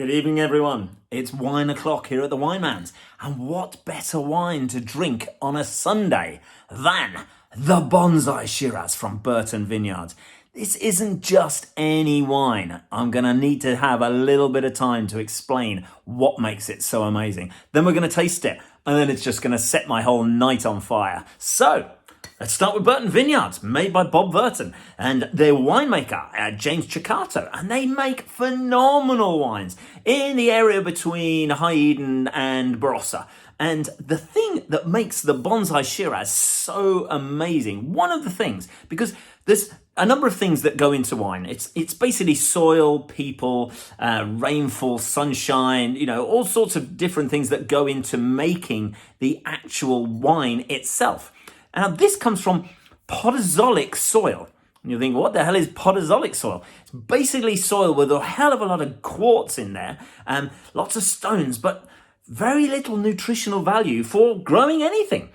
Good evening, everyone. It's wine o'clock here at the Wineman's. And what better wine to drink on a Sunday than the Bonsai Shiraz from Berton Vineyards? This isn't just any wine. I'm going to need to have a little bit of time to explain what makes it so amazing. Then we're going to taste it, and then it's just going to set my whole night on fire. So, let's start with Berton Vineyards, made by Bob Berton and their winemaker, James Ciccato. And they make phenomenal wines in the area between High Eden and Barossa. And the thing that makes the Bonsai Shiraz so amazing, one of the things, because there's a number of things that go into wine. It's basically soil, people, rainfall, sunshine, all sorts of different things that go into making the actual wine itself. Now, this comes from podozoic soil. And you think, what the hell is podozoic soil? It's basically soil with a hell of a lot of quartz in there, lots of stones, but very little nutritional value for growing anything.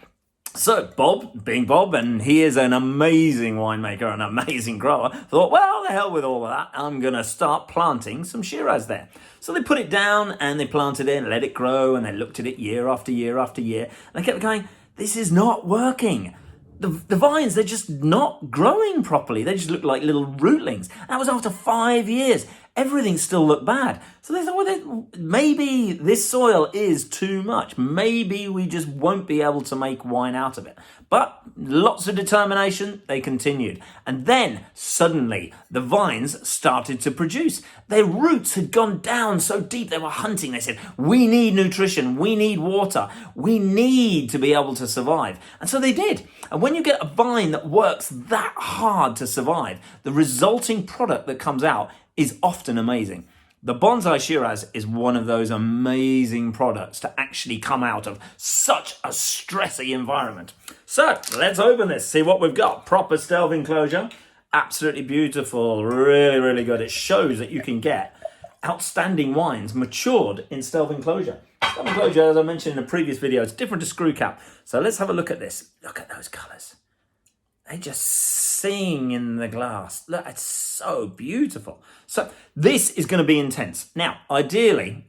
So Bob, being Bob, and he is an amazing winemaker, an amazing grower, thought, well, the hell with all of that. I'm going to start planting some Shiraz there. So they put it down and they planted it and let it grow, and they looked at it year after year after year. And they kept going, this is not working. The vines, they're just not growing properly. They just look like little rootlings. That was after 5 years. Everything still looked bad. So they thought, well, maybe this soil is too much. Maybe we just won't be able to make wine out of it. But lots of determination, they continued. And then suddenly the vines started to produce. Their roots had gone down so deep, they were hunting. They said, we need nutrition, we need water, we need to be able to survive. And so they did. And when you get a vine that works that hard to survive, the resulting product that comes out is often amazing. The Bonsai Shiraz is one of those amazing products to actually come out of such a stressy environment. So let's open this, see what we've got. Proper stealth enclosure, absolutely beautiful, really, really good. It shows that you can get outstanding wines matured in stealth enclosure. Stealth enclosure, as I mentioned in a previous video, is different to screw cap. So let's have a look at this. Look at those colours. They just sing in the glass. Look, it's so beautiful. So this is going to be intense. Now, ideally,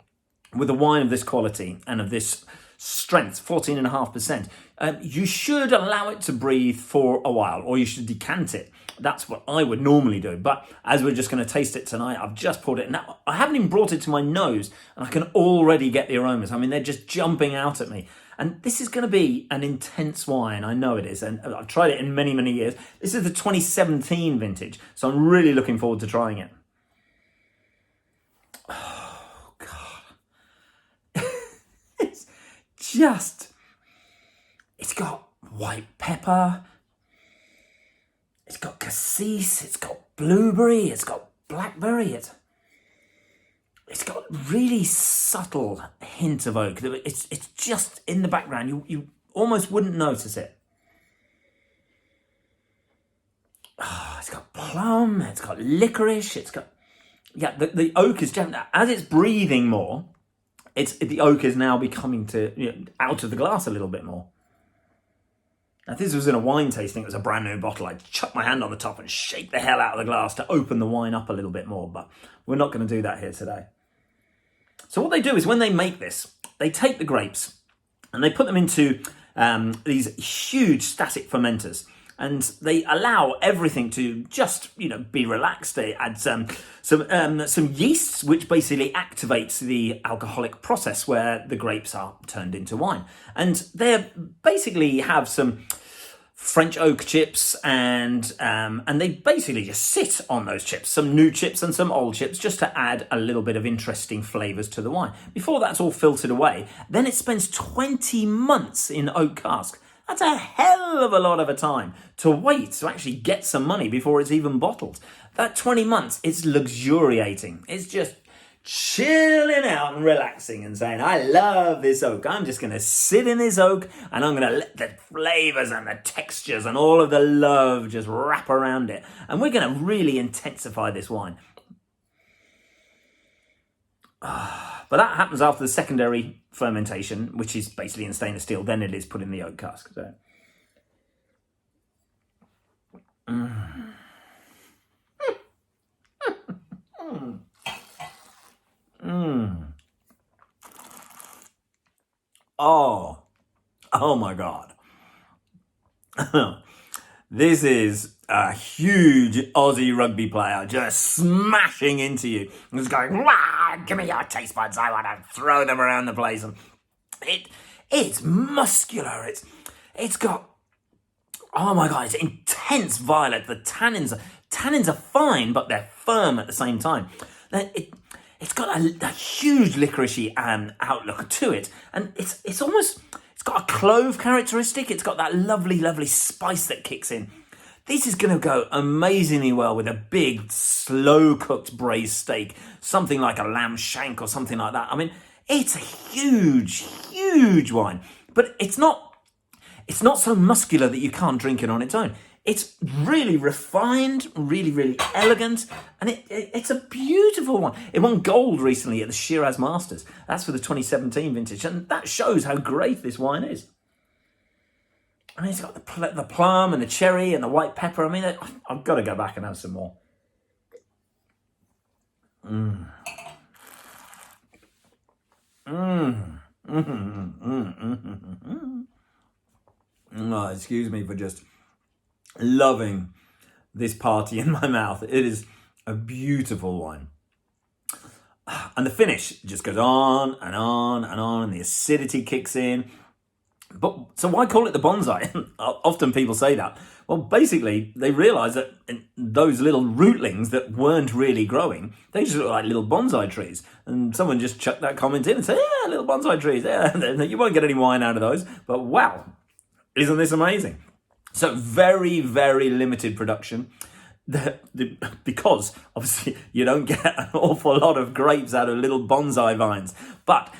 with a wine of this quality and of this strength, 14.5%, you should allow it to breathe for a while, or you should decant it. That's what I would normally do. But as we're just going to taste it tonight, I've just poured it. Now, I haven't even brought it to my nose, and I can already get the aromas. I mean, they're just jumping out at me. And this is going to be an intense wine. I know it is. And I've tried it in many, many years. This is the 2017 vintage. So I'm really looking forward to trying it. Oh, God. It's got white pepper. It's got cassis. It's got blueberry. It's got blackberry. It's got really subtle hint of oak. It's just in the background. You almost wouldn't notice it. Oh, it's got plum. It's got licorice. It's got, the oak is definitely, as it's breathing more, the oak is now becoming out of the glass a little bit more. Now, if this was in a wine tasting, it was a brand new bottle, I'd chuck my hand on the top and shake the hell out of the glass to open the wine up a little bit more. But we're not going to do that here today. So what they do is when they make this, they take the grapes and they put them into these huge static fermenters, and they allow everything to just, be relaxed. They add some yeasts, which basically activates the alcoholic process where the grapes are turned into wine. And they basically have some French oak chips, and they basically just sit on those chips, some new chips and some old chips, just to add a little bit of interesting flavours to the wine. Before that's all filtered away, then it spends 20 months in oak cask. That's a hell of a lot of a time to wait to actually get some money before it's even bottled. That 20 months, it's luxuriating. It's just chilling out and relaxing and saying, I love this oak. I'm just going to sit in this oak and I'm going to let the flavours and the textures and all of the love just wrap around it. And we're going to really intensify this wine. But that happens after the secondary fermentation, which is basically in stainless steel. Then it is put in the oak cask. So. Oh, oh my God. This is a huge Aussie rugby player just smashing into you. Just going, "Wah, give me your taste buds. I want to throw them around the place." And it's muscular. It's got, oh my God, it's intense violet. The tannins are fine, but they're firm at the same time. It's got a huge licoricey outlook to it, and it's almost, it's got a clove characteristic. It's got that lovely spice that kicks in. This is going to go amazingly well with a big, slow-cooked braised steak, something like a lamb shank or something like that. I mean, it's a huge wine, but it's not so muscular that you can't drink it on its own. It's really refined, really elegant, and it's a beautiful one. It won gold recently at the Shiraz Masters. That's for the 2017 vintage, and that shows how great this wine is. I mean, it's got the plum and the cherry and the white pepper. I mean, I've got to go back and have some more. Oh, excuse me for just loving this party in my mouth. It is a beautiful wine. And the finish just goes on and on and on, and the acidity kicks in. But so why call it the bonsai? Often people say that. Well, basically, they realise that those little rootlings that weren't really growing, they just look like little bonsai trees. And someone just chucked that comment in and said, yeah, little bonsai trees. Yeah, you won't get any wine out of those. But wow, isn't this amazing? So very limited production. Because obviously you don't get an awful lot of grapes out of little bonsai vines. But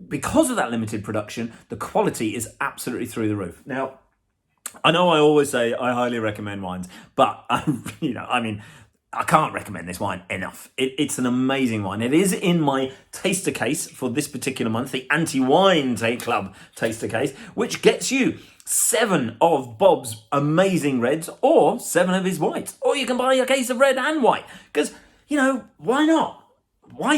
because of that limited production, the quality is absolutely through the roof. Now, I know I always say I highly recommend wines, but I can't recommend this wine enough. It's an amazing wine. It is in my taster case for this particular month, the Anti-Wine Club taster case, which gets you 7 of Bob's amazing reds or 7 of his whites. Or you can buy a case of red and white. Because, why not?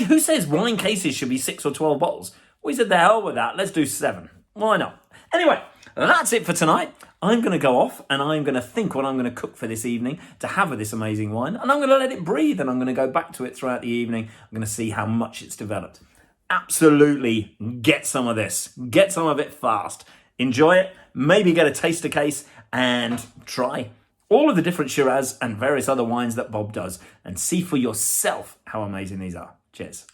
Who says wine cases should be 6 or 12 bottles? We said, the hell with that. Let's do 7. Why not? Anyway, that's it for tonight. I'm going to go off and I'm going to think what I'm going to cook for this evening to have with this amazing wine. And I'm going to let it breathe and I'm going to go back to it throughout the evening. I'm going to see how much it's developed. Absolutely get some of this. Get some of it fast. Enjoy it. Maybe get a taster case and try all of the different Shiraz and various other wines that Bob does and see for yourself how amazing these are. Cheers.